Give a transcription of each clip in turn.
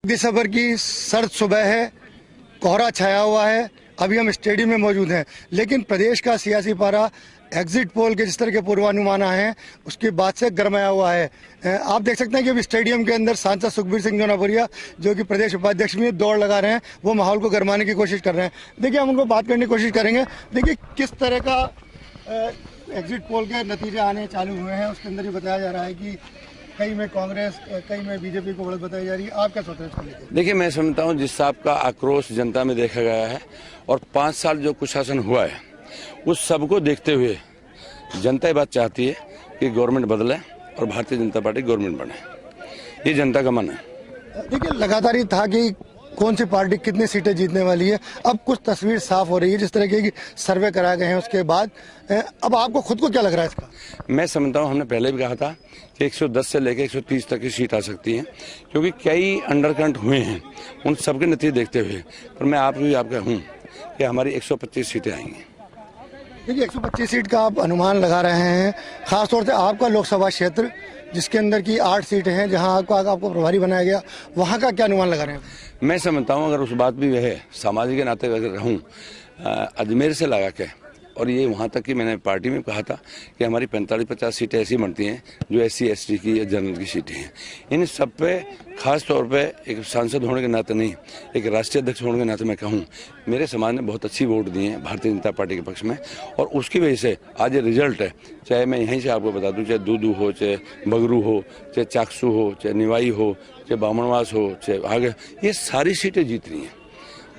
दिसंबर की सर्द सुबह है, कोहरा छाया हुआ है। अभी हम स्टेडियम में मौजूद हैं, लेकिन प्रदेश का सियासी पारा एग्जिट पोल के जिस तरह के पूर्वानुमान हैं उसके बाद से गरमाया हुआ है। आप देख सकते हैं कि अभी स्टेडियम के अंदर सांसद सुखबीर सिंह जौनापुरिया, जो कि प्रदेश उपाध्यक्ष में दौड़ लगा रहे हैं, वो माहौल को गरमाने की कोशिश कर रहे हैं। देखिए, हम उनको बात करने की कोशिश करेंगे। देखिए, किस तरह का एग्जिट पोल के नतीजे आने चालू हुए हैं। उसके अंदर ही बताया जा रहा है कि कई में कांग्रेस, कई में बीजेपी को बढ़त बताई जा रही है। आप क्या सोच रहे हैं? देखिए, मैं समझता हूँ जिस हिसाब का आक्रोश जनता में देखा गया है और 5 साल जो कुशासन हुआ है, उस सबको देखते हुए जनता ये बात चाहती है कि गवर्नमेंट बदले और भारतीय जनता पार्टी गवर्नमेंट बने। ये जनता का मन है। देखिए, लगातार ये था कि कौन सी पार्टी कितनी सीटें जीतने वाली है। अब कुछ तस्वीर साफ हो रही है, जिस तरह के सर्वे कराए गए हैं उसके बाद। अब आपको खुद को क्या लग रहा है इसका? मैं समझता हूँ, हमने पहले भी कहा था कि 110 से लेकर 130 तक की सीट आ सकती है, क्योंकि कई अंडरकरंट हुए हैं उन सबके नतीजे देखते हुए। पर मैं आपका हूँ कि हमारी 125 सीटें आएंगी। देखिए, 125 सीट का आप अनुमान लगा रहे हैं, खासतौर से आपका लोकसभा क्षेत्र जिसके अंदर की 8 सीटें हैं, जहां आपको प्रभारी बनाया गया, वहां का क्या अनुमान लगा रहे हैं? मैं समझता हूँ अगर उस बात भी वह है, सामाजिक के नाते अगर रहूँ अजमेर से लगा के, और ये वहाँ तक कि मैंने पार्टी में कहा था कि हमारी 45-50 सीटें ऐसी बनती हैं जो SC ST की या जनरल की सीटें हैं। इन सब पे खास तौर पे एक सांसद होने के नाते नहीं, एक राष्ट्रीय अध्यक्ष होने के नाते मैं कहूँ, मेरे समाज ने बहुत अच्छी वोट दिए हैं भारतीय जनता पार्टी के पक्ष में, और उसकी वजह से आज ये रिजल्ट है। चाहे मैं यहीं से आपको बता दूँ, चाहे दूदू हो, चाहे बगरू हो, चाहे चाकसू हो, चाहे निवाई हो, चाहे बामणवास हो, चाहे आगे, ये सारी सीटें जीत रही हैं।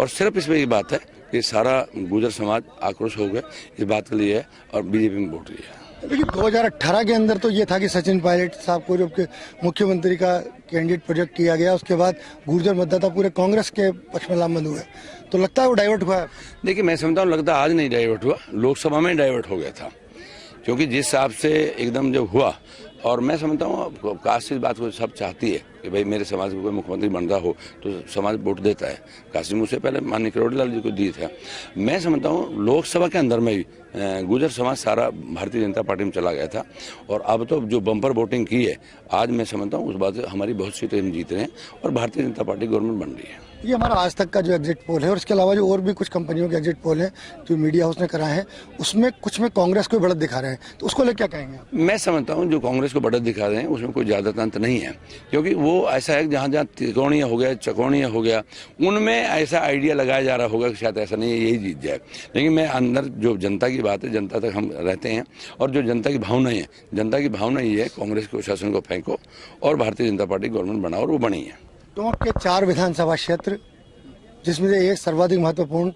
और सिर्फ इसमें ये बात है कि सारा गुजर समाज आक्रोश हो गया इस बात के लिए और बीजेपी में वोट दिया। लेकिन 2018 के अंदर तो ये था कि सचिन पायलट साहब को जब मुख्यमंत्री का कैंडिडेट प्रोजेक्ट किया गया, उसके बाद गुर्जर मतदाता पूरे कांग्रेस के पक्ष में लामबंद हुए, तो लगता है वो डाइवर्ट हुआ है। देखिए, मैं समझता हूँ लगता आज नहीं डाइवर्ट हुआ, लोकसभा में डाइवर्ट हो गया था, क्योंकि जिस हिसाब से एकदम जब हुआ, और मैं समझता हूँ काशी इस बात को सब चाहती है कि भाई मेरे समाज को कोई मुख्यमंत्री बन रहा हो तो समाज वोट देता है। काशी मुझसे पहले माननीय करोड़ीलाल जी को दी था। मैं समझता हूँ लोकसभा के अंदर में भी गुजर समाज सारा भारतीय जनता पार्टी में चला गया था, और अब तो जो बम्पर वोटिंग की है, आज मैं समझता हूँ उस बात से हमारी बहुत सीटें हम जीत रहे हैं और भारतीय जनता पार्टी गवर्नमेंट बन रही है। ये हमारा आज तक का जो एग्जिट पोल है, और इसके अलावा जो और भी कुछ कंपनियों के एग्जिट पोल हैं जो मीडिया हाउस ने कराए हैं, उसमें कुछ में कांग्रेस को बढ़त दिखा रहे हैं, तो उसको लेकर क्या कहेंगे? मैं समझता हूँ जो कांग्रेस को बढ़त दिखा रहे हैं उसमें कोई ज्यादा तंत्र नहीं है, क्योंकि वो ऐसा है कि जहाँ जहाँ त्रिकोणीय हो गया, चकोणीय हो गया, उनमें ऐसा आइडिया लगाया जा रहा होगा कि शायद ऐसा नहीं है यही जीत जाए। लेकिन मैं अंदर जो जनता की बात है, जनता तक हम रहते हैं, और जो जनता की भावना है, जनता की भावना ये है कांग्रेस के शासन को फेंको और भारतीय जनता पार्टी गवर्नमेंट बनाओ, और वो बनी है। टोंक के 4 विधानसभा क्षेत्र, जिसमें से एक सर्वाधिक महत्वपूर्ण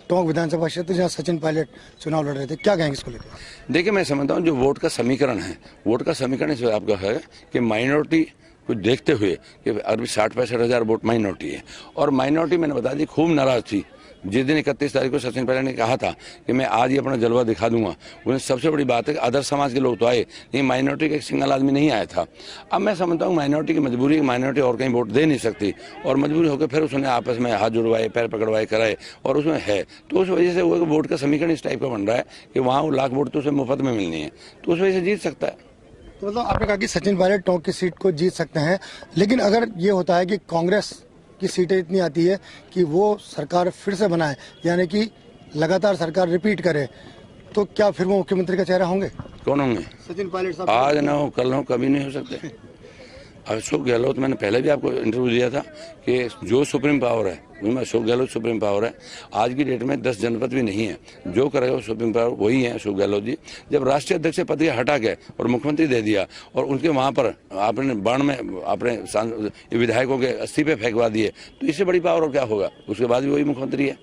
टोंक विधानसभा क्षेत्र, जहां सचिन पायलट चुनाव लड़ रहे थे, क्या कहेंगे इसको लेकर? देखिए, मैं समझता हूँ जो वोट का समीकरण है, वोट का समीकरण इस आपका है कि माइनॉरिटी को देखते हुए कि अभी 60-65 हज़ार वोट माइनॉरिटी है, और माइनॉरिटी मैंने बता दी खूब नाराज थी जिस दिन 31 तारीख को सचिन पायलट ने कहा था कि मैं आज ही अपना जलवा दिखा दूंगा। उन्हें सबसे बड़ी बात है कि अदर समाज के लोग तो आए, लेकिन माइनॉरिटी का एक सिंगल आदमी नहीं आया था। अब मैं समझता हूँ माइनॉरिटी की मजबूरी, माइनॉरिटी और कहीं वोट दे नहीं सकती, और मजबूरी होकर फिर उसने आपस में हाथ जुड़वाए, पैर पकड़वाए कराए, और उसमें है, तो उस वजह से वो वोट का समीकरण इस टाइप का बन रहा है कि वहाँ वो लाख वोट तो उसे मुफ्त में मिलनी है, तो उस वजह से जीत सकता है। तो मतलब आपने कहा कि सचिन पायलट टोंक की सीट को जीत सकते हैं, लेकिन अगर ये होता है कि कांग्रेस की सीटें इतनी आती है कि वो सरकार फिर से बनाए, यानी कि लगातार सरकार रिपीट करे, तो क्या फिर वो मुख्यमंत्री का चेहरा होंगे? कौन होंगे? सचिन पायलट साहब। आज ना हो, कल ना हो, कभी नहीं हो सकते। अशोक गहलोत, मैंने पहले भी आपको इंटरव्यू दिया था कि जो सुप्रीम पावर है उसमें अशोक गहलोत सुप्रीम पावर है। आज की डेट में 10 जनपद भी नहीं है, जो करेगा वो सुप्रीम पावर वही है अशोक गहलोत जी। जब राष्ट्रीय अध्यक्ष पद के हटा के और मुख्यमंत्री दे दिया, और उनके वहाँ पर आपने बाढ़ में अपने विधायकों के इस्तीफे फेंकवा दिए, तो इससे बड़ी पावर और क्या होगा? उसके बाद भी वही मुख्यमंत्री है।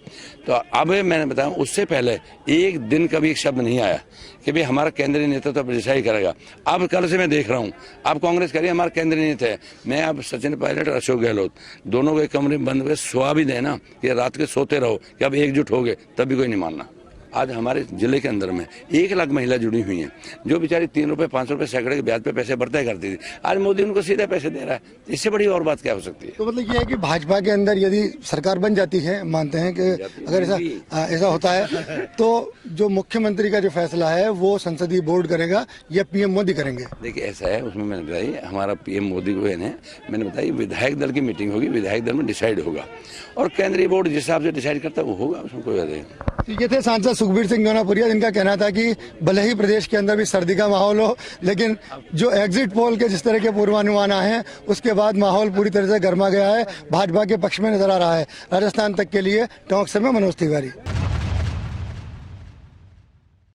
तो अब मैंने बताया, उससे पहले एक दिन कभी एक शब्द नहीं आया कि भाई हमारा केंद्रीय नेतृत्व तो ऐसा ही करेगा। अब कल से मैं देख रहा हूँ, अब कांग्रेस कह रही है हमारा केंद्रीय नेता है। मैं अब सचिन पायलट और अशोक गहलोत दोनों को एक कमरे में बंद करके सुहा भी देना कि रात के सोते रहो कि अब एकजुट हो गए, तब भी कोई नहीं मानना। आज हमारे जिले के अंदर में 1 लाख महिला जुड़ी हुई हैं, जो बेचारी 3 रुपए 5 रुपए सैकड़े के ब्याज पे पैसे बढ़ता करती थी। आज मोदी उनको सीधे पैसे दे रहा है, इससे बड़ी और बात क्या हो सकती है। तो मतलब ये है कि भाजपा के अंदर यदि सरकार बन जाती है, मानते हैं कि अगर ऐसा होता है तो जो मुख्यमंत्री का जो फैसला है वो संसदीय बोर्ड करेगा या पीएम मोदी करेंगे। देखिए ऐसा है, उसमें मैंने बताई हमारा पीएम मोदी को है, मैंने बताई विधायक दल की मीटिंग होगी, विधायक दल में डिसाइड होगा और केंद्रीय बोर्ड जिस हिसाब से डिसाइड करता है वो होगा, उसमें कोई बात नहीं। तो ये थे सांसद सुखबीर सिंह जौनापुरिया, जिनका कहना था कि भले ही प्रदेश के अंदर भी सर्दी का माहौल हो, लेकिन जो एग्जिट पोल के जिस तरह के पूर्वानुमान आए हैं उसके बाद माहौल पूरी तरह से गर्मा गया है, भाजपा के पक्ष में नजर आ रहा है। राजस्थान तक के लिए टोंक से मैं मनोज तिवारी।